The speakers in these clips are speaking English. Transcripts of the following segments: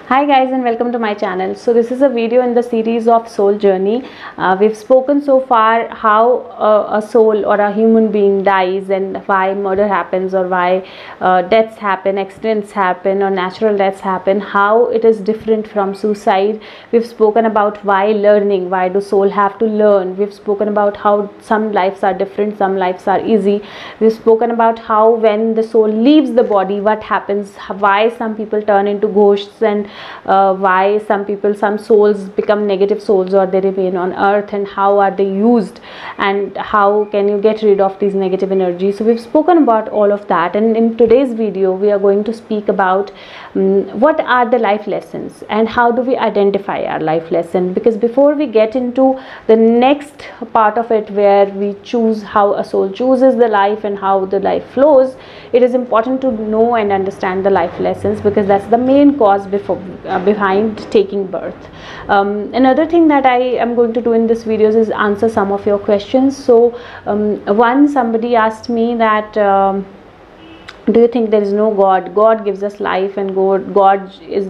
Hi guys, and welcome to my channel. So this is a video in the series of soul journey. We've spoken so far how a soul or a human being dies and why murder happens, or why deaths happen, accidents happen, or natural deaths happen, how it is different from suicide. We've spoken about why learning, why do soul have to learn. We've spoken about how some lives are different, some lives are easy. We've spoken about how when the soul leaves the body, what happens, why some people turn into ghosts, and why some souls become negative souls or they remain on earth, and how are they used, and how can you get rid of these negative energies. So we've spoken about all of that, and in today's video we are going to speak about what are the life lessons and how do we identify our life lesson. Because before we get into the next part of it, where we choose how a soul chooses the life and how the life flows, it is important to know and understand the life lessons, because that's the main cause behind taking birth. Another thing that I am going to do in this videos is answer some of your questions. So somebody asked me that do you think there is no God? God gives us life, and God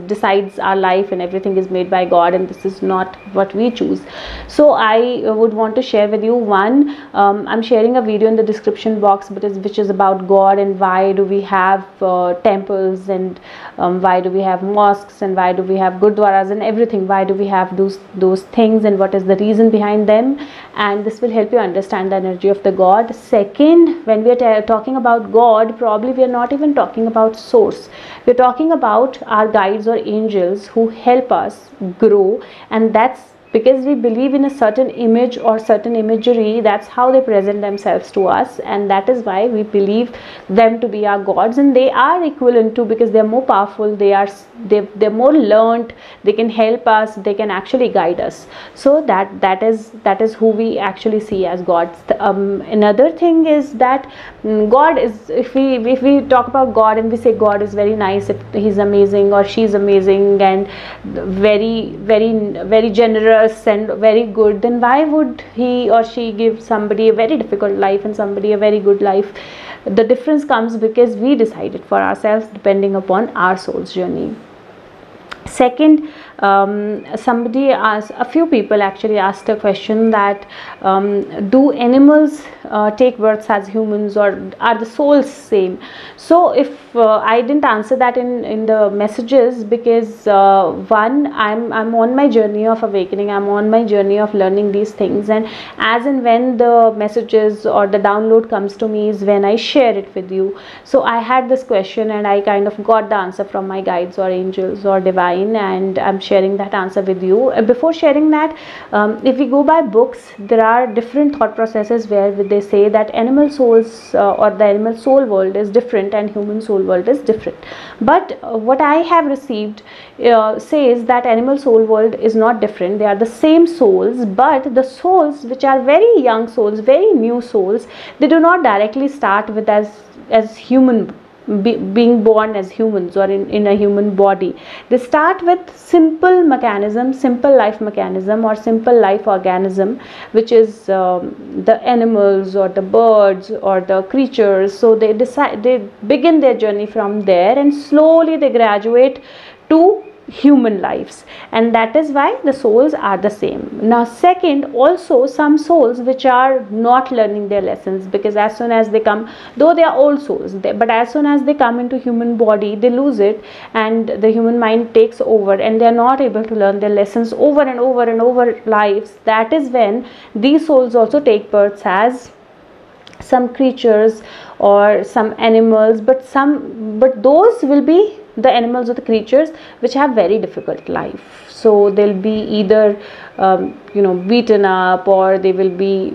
decides our life, and everything is made by God, and this is not what we choose. So I would want to share with you one. I'm sharing a video in the description box, which is about God, and why do we have temples, and why do we have mosques, and why do we have gurdwaras, and everything. Why do we have those things, and what is the reason behind them? And this will help you understand the energy of the God. Second, when we are talking about God, probably we are not even talking about source. We're talking about our guides or angels who help us grow, and that's because we believe in a certain image or certain imagery. That's how they present themselves to us, and that is why we believe them to be our gods. And they are equivalent to, because they're more powerful, they're more learned, they can help us, they can actually guide us. So that is who we actually see as gods. Another thing is that God is, if we talk about God and we say God is very nice, if he's amazing or she's amazing and very generous and very good, then why would he or she give somebody a very difficult life and somebody a very good life? The difference comes because we decided for ourselves depending upon our soul's journey. Second, a few people actually asked a question that do animals take births as humans, or are the souls same? So if I didn't answer that in the messages, because one, I'm on my journey of awakening, I'm on my journey of learning these things, and as and when the messages or the download comes to me is when I share it with you. So I had this question and I kind of got the answer from my guides or angels or divine, and I'm sharing that answer with you. Before sharing that, if we go by books, there are different thought processes where they say that animal souls or the animal soul world is different and human soul world is different. But what I have received says that animal soul world is not different. They are the same souls, but the souls which are very young souls, very new souls, they do not directly start with as human, being born as humans or in a human body. They start with simple mechanism, simple life mechanism, or simple life organism, which is the animals or the birds or the creatures. So they begin their journey from there, and slowly they graduate to human lives, and that is why the souls are the same. Now second, also some souls which are not learning their lessons, because as soon as they come, though they are old souls, but as soon as they come into human body, they lose it, and the human mind takes over, and they are not able to learn their lessons over and over and over lives. That is when these souls also take births as some creatures or some animals, but those will be the animals or the creatures which have very difficult life. So they'll be either beaten up, or they will be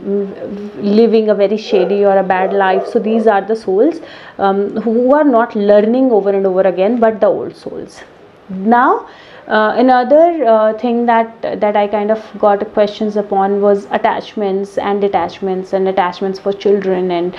living a very shady or a bad life. So these are the souls who are not learning over and over again, but the old souls. Now another thing that I kind of got questions upon was attachments and detachments, and attachments for children, and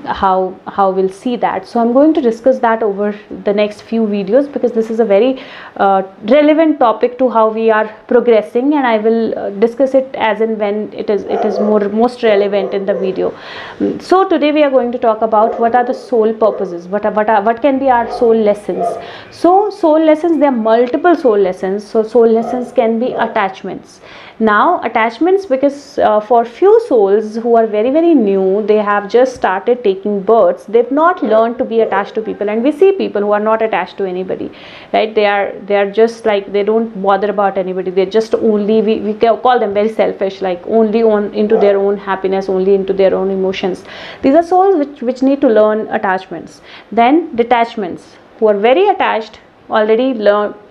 how we'll see that. So I'm going to discuss that over the next few videos, because this is a very relevant topic to how we are progressing, and I will discuss it as and when it is most relevant in the video. So today we are going to talk about what are the soul purposes, what can be our soul lessons. So soul soul lessons, there are multiple soul lessons. So soul lessons can be attachments. Now attachments, because for few souls who are very, very new, they have just started taking births, they've not learned to be attached to people. And we see people who are not attached to anybody, right? They are just like, they don't bother about anybody. They're just only, we call them very selfish, like only on into their own happiness, only into their own emotions. These are souls which need to learn attachments. Then detachments, who are very attached, already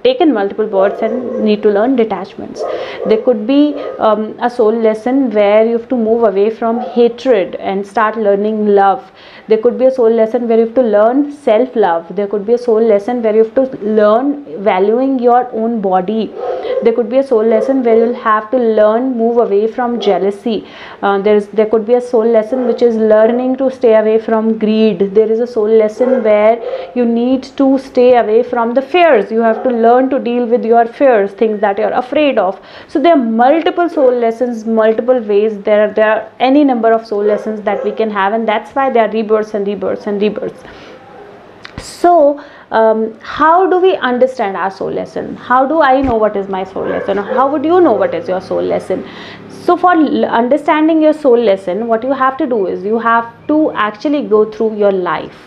taken multiple births and need to learn detachments. There could be a soul lesson where you have to move away from hatred and start learning love. There could be a soul lesson where you have to learn self-love. There could be a soul lesson where you have to learn valuing your own body. There could be a soul lesson where you'll have to learn move away from jealousy. There could be a soul lesson which is learning to stay away from greed. There is a soul lesson where you need to stay away from the fears. You have to learn to deal with your fears, things that you're afraid of. So there are multiple soul lessons, multiple ways. There are any number of soul lessons that we can have, and that's why there are rebirths and rebirths and rebirths. So how do we understand our soul lesson? How do I know what is my soul lesson? How would you know what is your soul lesson? So for understanding your soul lesson, what you have to do is you have to actually go through your life.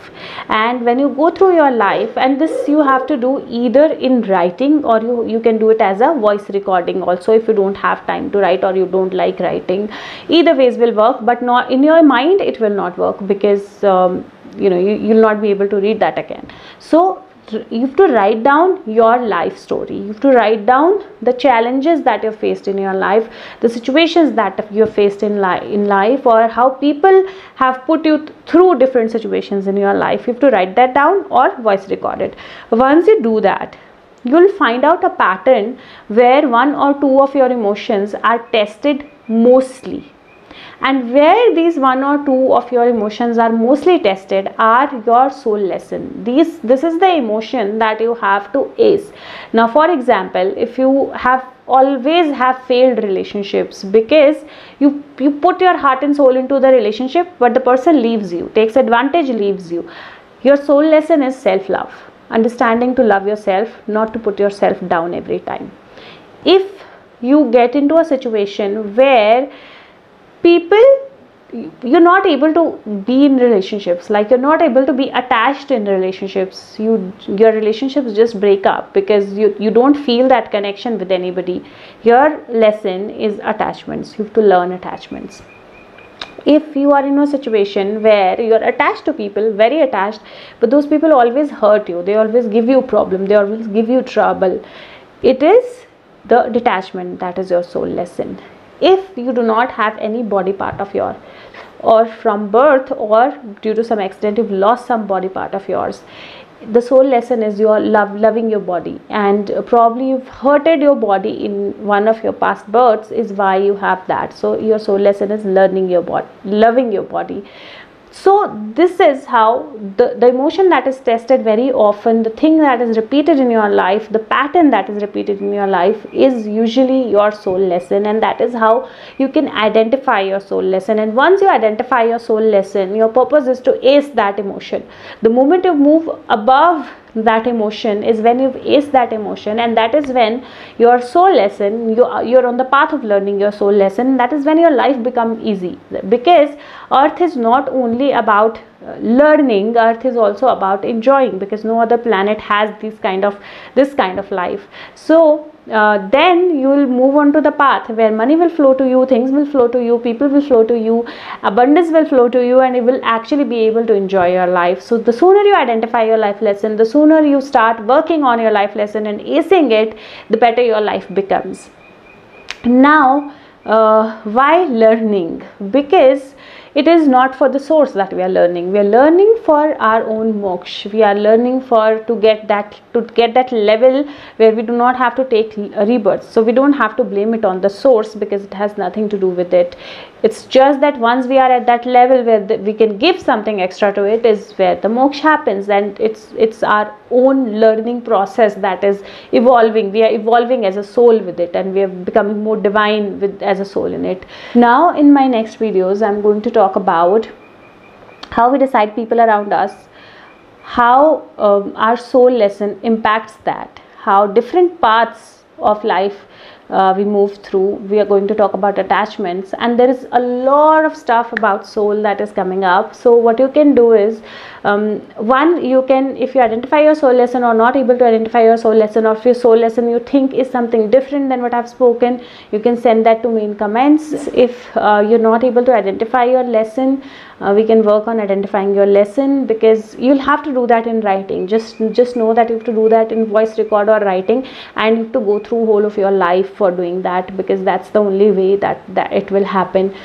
And when you go through your life, and this you have to do either in writing, or you can do it as a voice recording also if you don't have time to write or you don't like writing. Either ways will work, but not in your mind it will not work, because you'll not be able to read that again. So you have to write down your life story. You have to write down the challenges that you've faced in your life, the situations that you've faced in life, or how people have put you through different situations in your life. You have to write that down or voice record it. Once you do that, you'll find out a pattern where one or two of your emotions are tested mostly. And where these one or two of your emotions are mostly tested are your soul lesson. This is the emotion that you have to ace. Now for example, if you have always have failed relationships because you put your heart and soul into the relationship, but the person leaves you, takes advantage, leaves you. Your soul lesson is self-love. Understanding to love yourself, not to put yourself down every time. If you get into a situation where you're not able to be in relationships, like you're not able to be attached in relationships, your relationships just break up because you don't feel that connection with anybody. Your lesson is attachments. You have to learn attachments. If you are in a situation where you're attached to people, very attached, but those people always hurt you, they always give you problem, they always give you trouble, it is the detachment that is your soul lesson. If you do not have any body part of yours, or from birth or due to some accident you've lost some body part of yours, the soul lesson is your loving your body, and probably you've hurted your body in one of your past births is why you have that. So your soul lesson is learning your body, loving your body. So this is how the emotion that is tested very often, the thing that is repeated in your life, the pattern that is repeated in your life is usually your soul lesson, and that is how you can identify your soul lesson. And once you identify your soul lesson, your purpose is to ace that emotion. The moment you move above that emotion is when you've aced that emotion, and that is when your soul lesson, you're on the path of learning your soul lesson. That is when your life becomes easy, because earth is not only about learning, earth is also about enjoying, because no other planet has this kind of life. So then you will move on to the path where money will flow to you, things will flow to you, people will flow to you, abundance will flow to you, and you will actually be able to enjoy your life. So the sooner you identify your life lesson, the sooner you start working on your life lesson and acing it, the better your life becomes. Now why learning? Because it is not for the source that we are learning. We are learning for our own moksha. We are learning to get that level where we do not have to take rebirth. So we don't have to blame it on the source, because it has nothing to do with it. It's just that once we are at that level where we can give something extra to it, is where the moksha happens, and it's our own learning process that is evolving. We are evolving as a soul with it, and we are becoming more divine as a soul in it. Now in my next videos I'm going to talk about how we decide people around us, how our soul lesson impacts that, how different paths of life we move through. We are going to talk about attachments, and there is a lot of stuff about soul that is coming up. So what you can do is, one, you can, if you identify your soul lesson or not able to identify your soul lesson, or if your soul lesson you think is something different than what I've spoken, you can send that to me in comments. If you're not able to identify your lesson, we can work on identifying your lesson, because you'll have to do that in writing. Just know that you have to do that in voice record or writing, and you have to go through whole of your life for doing that, because that's the only way that it will happen.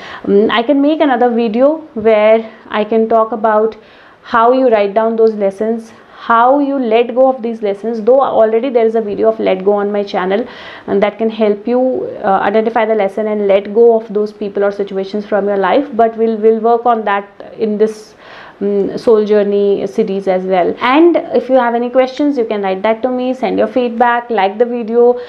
I can make another video where I can talk about how you write down those lessons, how you let go of these lessons, though already there is a video of let go on my channel, and that can help you identify the lesson and let go of those people or situations from your life. But we'll work on that in this soul journey series as well. And if you have any questions, you can write that to me, send your feedback, like the video,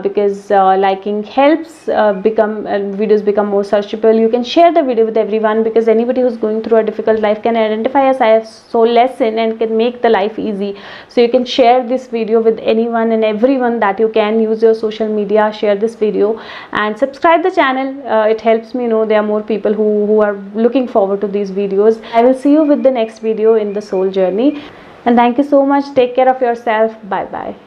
because liking helps videos become more searchable. You can share the video with everyone, because anybody who's going through a difficult life can identify a soul lesson and can make the life easy. So you can share this video with anyone and everyone that you can. Use your social media, share this video, and subscribe the channel. It helps me know there are more people who are looking forward to these videos. I will see you with the next video in the soul journey, and thank you so much. Take care of yourself. Bye bye.